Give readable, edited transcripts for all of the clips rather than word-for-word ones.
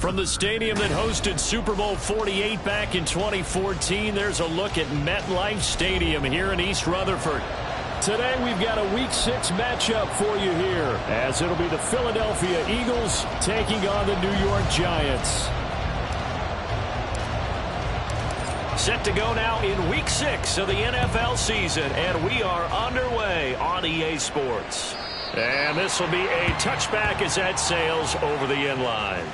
From the stadium that hosted Super Bowl 48 back in 2014, there's a look at MetLife Stadium here in East Rutherford. Today we've got a Week 6 matchup for you here, as it'll be the Philadelphia Eagles taking on the New York Giants. Set to go now in Week 6 of the NFL season, and we are underway on EA Sports. And this will be a touchback as that sails over the end line.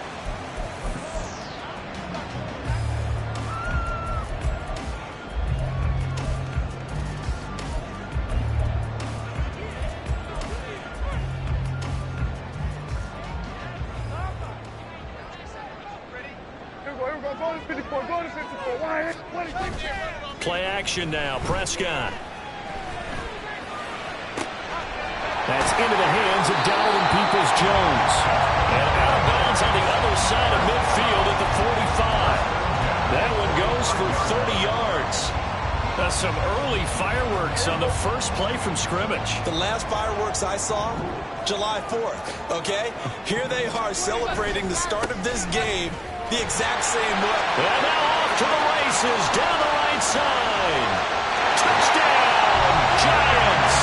Play action now, Prescott. That's into the hands of Donovan Peoples-Jones. And out of bounds on the other side of midfield at the 45. That one goes for 30 yards. That's some early fireworks on the first play from scrimmage. The last fireworks I saw, July 4th, okay? Here they are celebrating the start of this game the exact same way. And now off to the races down the right side. Touchdown, Giants.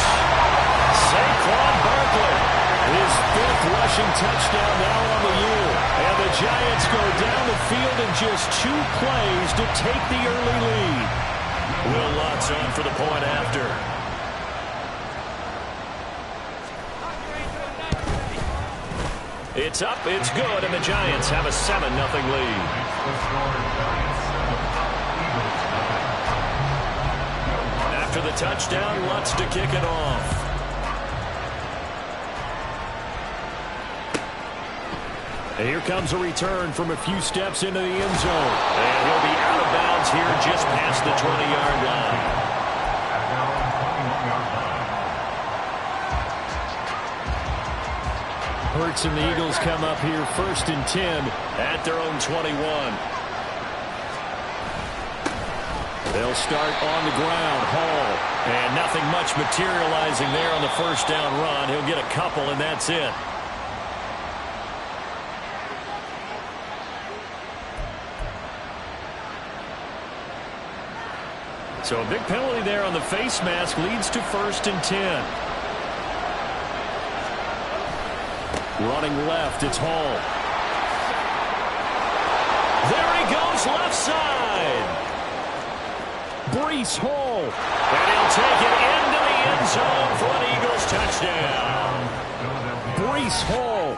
Saquon Barkley, his 5th rushing touchdown now on the year. And the Giants go down the field in just 2 plays to take the early lead. Will Lutz on for the point after. It's up, it's good, and the Giants have a 7-0 lead. After the touchdown, Lutz to kick it off. And here comes a return from a few steps into the end zone. And he'll be out of bounds here just past the 20-yard line. Hurts and the Eagles come up here 1st and 10 at their own 21. They'll start on the ground. Hall. And nothing much materializing there on the first down run. He'll get a couple, and that's it. So a big penalty there on the face mask leads to 1st and 10. Running left, it's Hall. There he goes, left side. Breece Hall. And he'll take it into the end zone for an Eagles touchdown. Breece Hall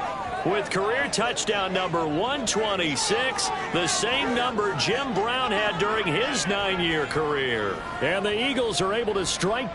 with career touchdown number 126, the same number Jim Brown had during his 9-year career. And the Eagles are able to strike.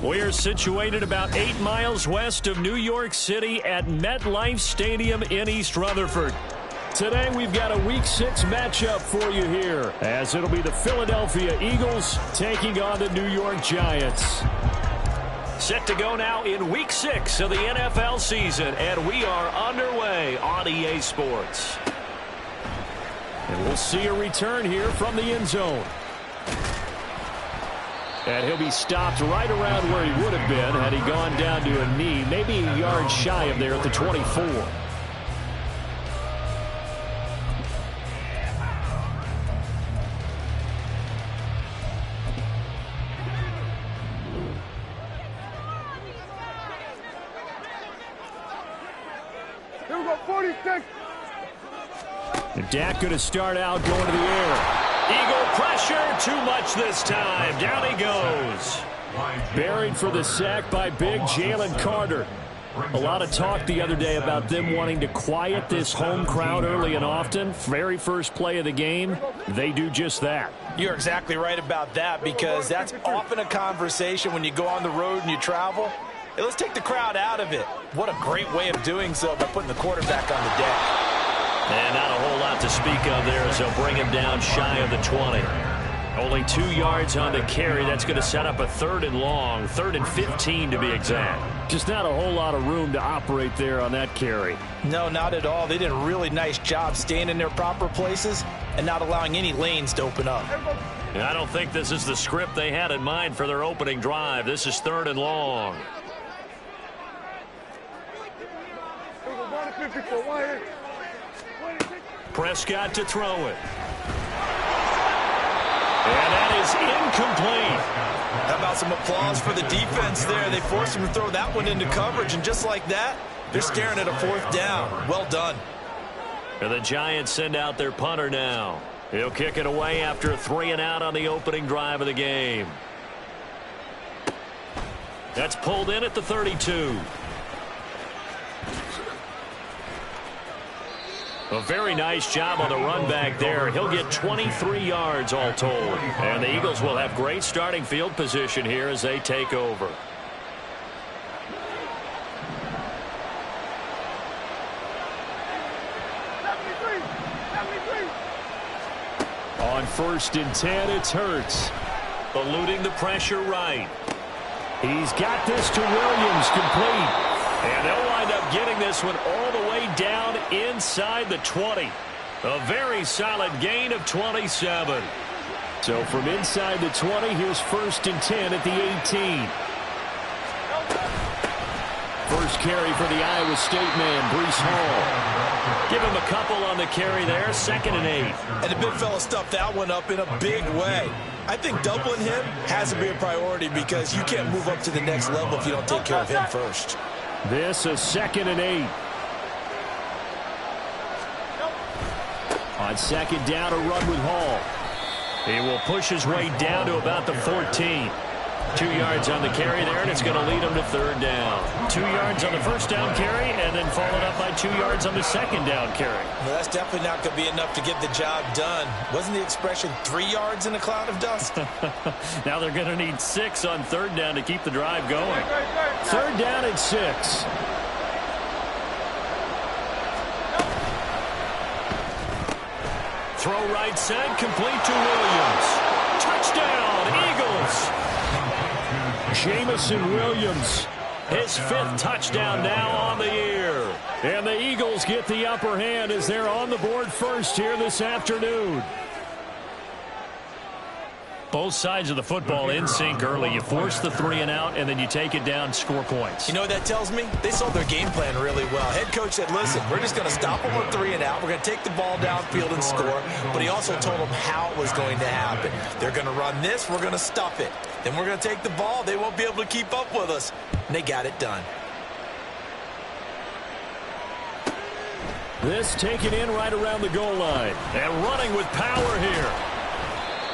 We're situated about 8 miles west of New York City at MetLife Stadium in East Rutherford. Today we've got a Week 6 matchup for you here, as it'll be the Philadelphia Eagles taking on the New York Giants. Set to go now in Week 6 of the NFL season, and we are underway on EA Sports. And we'll see a return here from the end zone. And he'll be stopped right around where he would have been had he gone down to a knee, maybe a yard shy of there at the 24. Here we go, 46. And Dak going to start out going to the air. Eagle pressure, too much this time. Down he goes. Buried for the sack by big Jalen Carter. A lot of talk the other day about them wanting to quiet this home crowd early and often. Very first play of the game, they do just that. You're exactly right about that, because that's often a conversation when you go on the road and you travel. Hey, let's take the crowd out of it. What a great way of doing so by putting the quarterback on the deck. And not a whole lot to speak of there as they'll bring him down shy of the 20. Only 2 yards on the carry. That's going to set up a 3rd and long, 3rd and 15 to be exact. Just not a whole lot of room to operate there on that carry. No, not at all. They did a really nice job staying in their proper places and not allowing any lanes to open up. I don't think this is the script they had in mind for their opening drive. This is 3rd and long. Prescott to throw it. And that is incomplete. How about some applause for the defense there? They forced him to throw that one into coverage, and just like that, they're staring at a 4th down. Well done. And the Giants send out their punter now. He'll kick it away after a 3 and out on the opening drive of the game. That's pulled in at the 32. A very nice job on the run back there. He'll get 23 yards all told. And the Eagles will have great starting field position here as they take over. On 1st and 10, it's Hurts. Eluding the pressure right. He's got this to Williams, complete. And they'll wind up getting this one all the way down inside the 20. A very solid gain of 27. So from inside the 20, here's 1st and 10 at the 18. First carry for the Iowa State man, Breece Hall. Give him a couple on the carry there, 2nd and 8. And the big fella stuffed that one up in a big way. I think doubling him has to be a priority, because you can't move up to the next level if you don't take care of him first. This is 2nd and 8. On 2nd down, a run with Hall. He will push his way down to about the 14. 2 yards on the carry there, and it's going to lead him to 3rd down. 2 yards on the 1st down carry, and then followed up by 2 yards on the 2nd down carry. Well, that's definitely not going to be enough to get the job done. Wasn't the expression 3 yards in a cloud of dust? Now they're going to need 6 on 3rd down to keep the drive going. 3rd down and 6. Throw right side, complete to Williams. Touchdown, Eagles. Jamison Williams, his 5th touchdown now on the year. And the Eagles get the upper hand as they're on the board first here this afternoon. Both sides of the football in sync early. You force the 3 and out, and then you take it down, score points. You know what that tells me? They saw their game plan really well. Head coach said, listen, we're just going to stop them with 3 and out. We're going to take the ball downfield and score. But he also told them how it was going to happen. They're going to run this. We're going to stuff it. Then we're going to take the ball. They won't be able to keep up with us. And they got it done. This taken in right around the goal line. And running with power here.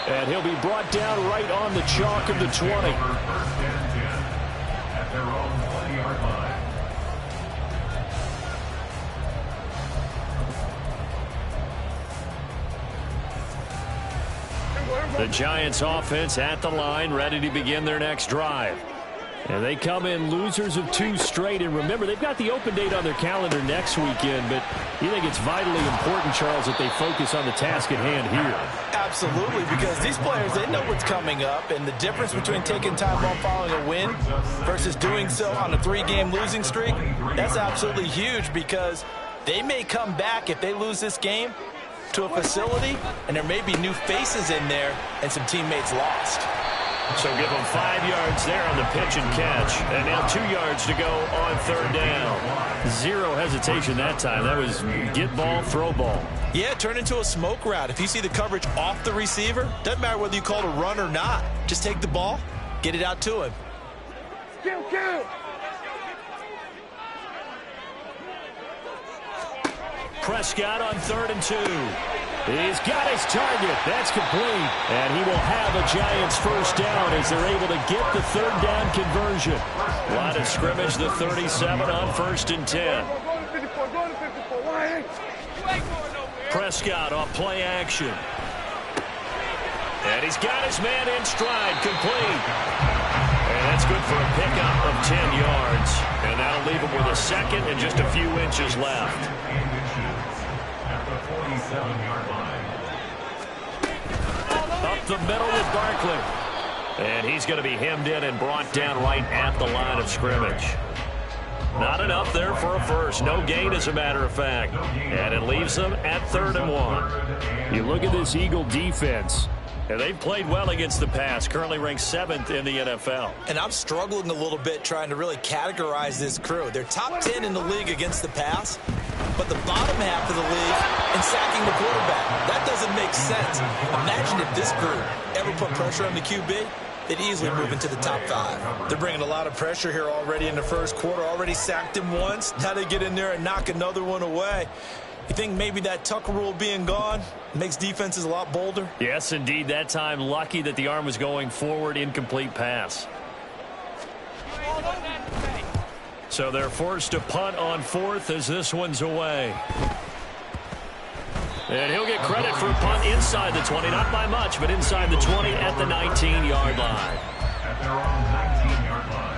And he'll be brought down right on the chalk of the 20. At their own 20-yard line. The Giants offense at the line, ready to begin their next drive. And they come in losers of 2 straight. And remember, they've got the open date on their calendar next weekend. But you think it's vitally important, Charles, that they focus on the task at hand here. Absolutely, because these players, they know what's coming up, and the difference between taking time off following a win versus doing so on a 3-game losing streak, that's absolutely huge because they may come back if they lose this game to a facility, and there may be new faces in there and some teammates lost. So give them 5 yards there on the pitch and catch. And now 2 yards to go on 3rd down. Zero hesitation that time. That was get ball, throw ball. Yeah, turn into a smoke route. If you see the coverage off the receiver, doesn't matter whether you call it a run or not. Just take the ball, get it out to him. Kill. Prescott on 3rd and 2. He's got his target. That's complete. And he will have a Giants first down as they're able to get the 3rd down conversion. Line of scrimmage, the 37 on 1st and 10. Prescott off play action. And he's got his man in stride, complete. And that's good for a pickup of 10 yards. And that'll leave him with a 2nd and just a few inches left. Up the middle with Barkley. And he's going to be hemmed in and brought down right at the line of scrimmage. Not enough there for a first. No gain, as a matter of fact. And it leaves them at 3rd and 1. You look at this Eagle defense, and they've played well against the pass, currently ranked 7th in the NFL. And I'm struggling a little bit trying to really categorize this crew. They're top 10 in the league against the pass, but the bottom half of the league in sacking the quarterback. That doesn't make sense. Imagine if this group ever put pressure on the QB, they'd easily move into the top 5. They're bringing a lot of pressure here already in the first quarter. Already sacked him once. Now they get in there and knock another one away. You think maybe that Tucker rule being gone makes defenses a lot bolder? Yes, indeed. That time, lucky that the arm was going forward, incomplete pass. So they're forced to punt on 4th as this one's away. And he'll get credit for a punt inside the 20, not by much, but inside the 20 at the 19-yard line. At their own 19-yard line.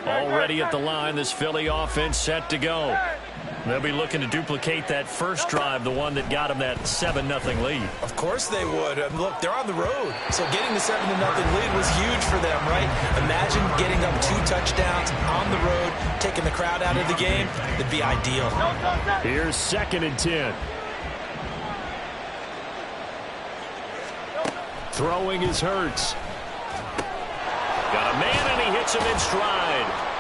Already at the line, this Philly offense set to go. They'll be looking to duplicate that first drive, the one that got them that 7-0 lead. Of course they would. Look, they're on the road. So getting the 7-0 lead was huge for them, right? Imagine getting up 2 touchdowns on the road, taking the crowd out of the game. That'd be ideal. Here's 2nd and 10. Throwing is Hurts. Got a man, and he hits him in stride.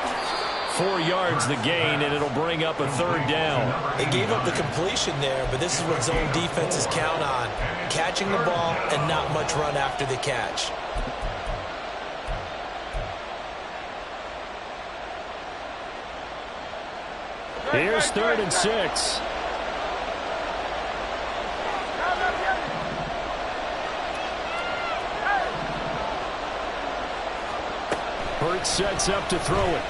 4 yards the gain, and it'll bring up a 3rd down. They gave up the completion there, but this is what zone defenses count on. Catching the ball and not much run after the catch. Here's 3rd and 6. Hurts sets up to throw it.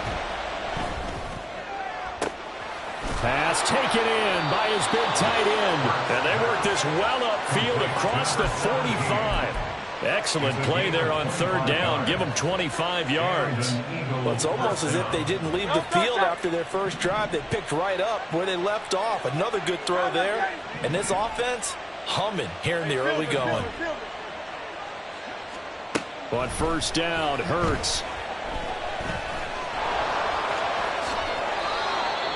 Pass taken in by his big tight end. And they work this well upfield across the 45. Excellent play there on 3rd down. Give them 25 yards. Well, it's almost as if they didn't leave the field after their first drive. They picked right up where they left off. Another good throw there. And this offense, humming here in the early going. On 1st down, Hurts.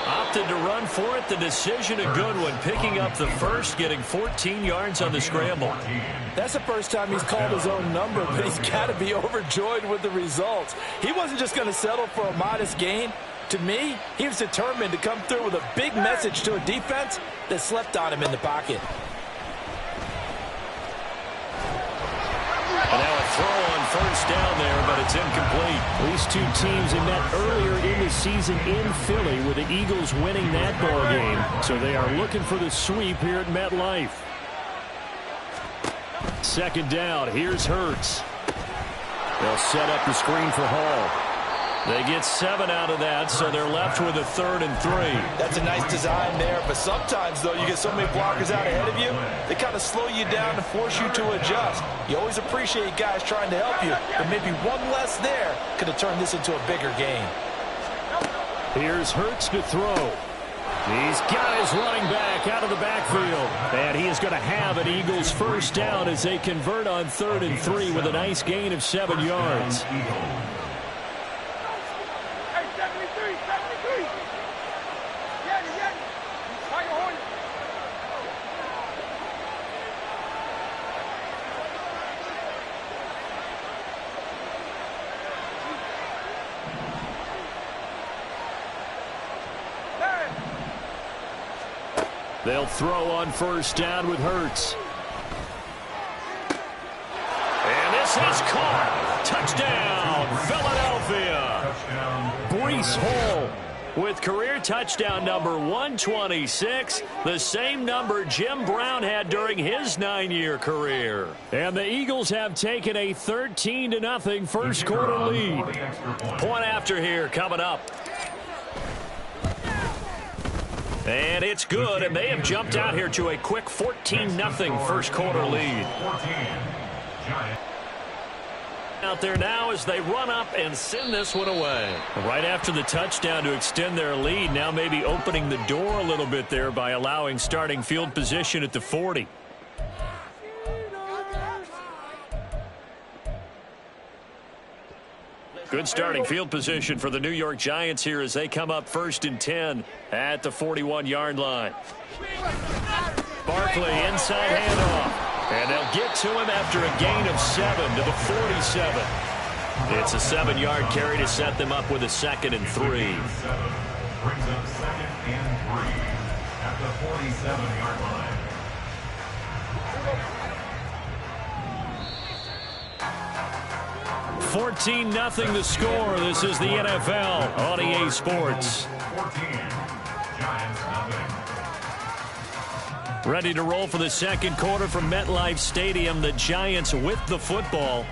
Opted to run for it. The decision, a good one. Picking up the first, getting 14 yards on the scramble. That's the first time he's called his own number, but he's got to be overjoyed with the results. He wasn't just going to settle for a modest gain. To me, he was determined to come through with a big message to a defense that slept on him in the pocket. And now a throw on 1st down there, but it's incomplete. These two teams had met earlier in the season in Philly with the Eagles winning that ball game. So they are looking for the sweep here at MetLife. 2nd down. Here's Hurts. They'll set up the screen for Hall. They get 7 out of that, so they're left with a 3rd and 3. That's a nice design there, but sometimes, though, you get so many blockers out ahead of you, they kind of slow you down and force you to adjust. You always appreciate guys trying to help you, but maybe one less there could have turned this into a bigger game. Here's Hurts to throw. He's got his running back out of the backfield. And he is going to have an Eagles first down as they convert on 3rd and 3 with a nice gain of 7 yards. They'll throw on first down with Hurts. And this is caught. Touchdown, Philadelphia. Breece Hall with career touchdown number 126, the same number Jim Brown had during his 9-year career. And the Eagles have taken a 13-0 first quarter lead. Point after here coming up. And it's good, and they have jumped out here to a quick 14-0 first quarter lead. Out there now as they run up and send this one away. Right after the touchdown to extend their lead, now maybe opening the door a little bit there by allowing starting field position at the 40. Good starting field position for the New York Giants here as they come up 1st and 10 at the 41-yard line. Barkley inside handoff. And they'll get to him after a gain of 7 to the 47. It's a 7-yard carry to set them up with a 2nd and 3. Brings up 2nd and 3 at the 47-yard line. 14-0 the score. This is the NFL on EA Sports. 14. Giants nothing. Ready to roll for the second quarter from MetLife Stadium. The Giants with the football.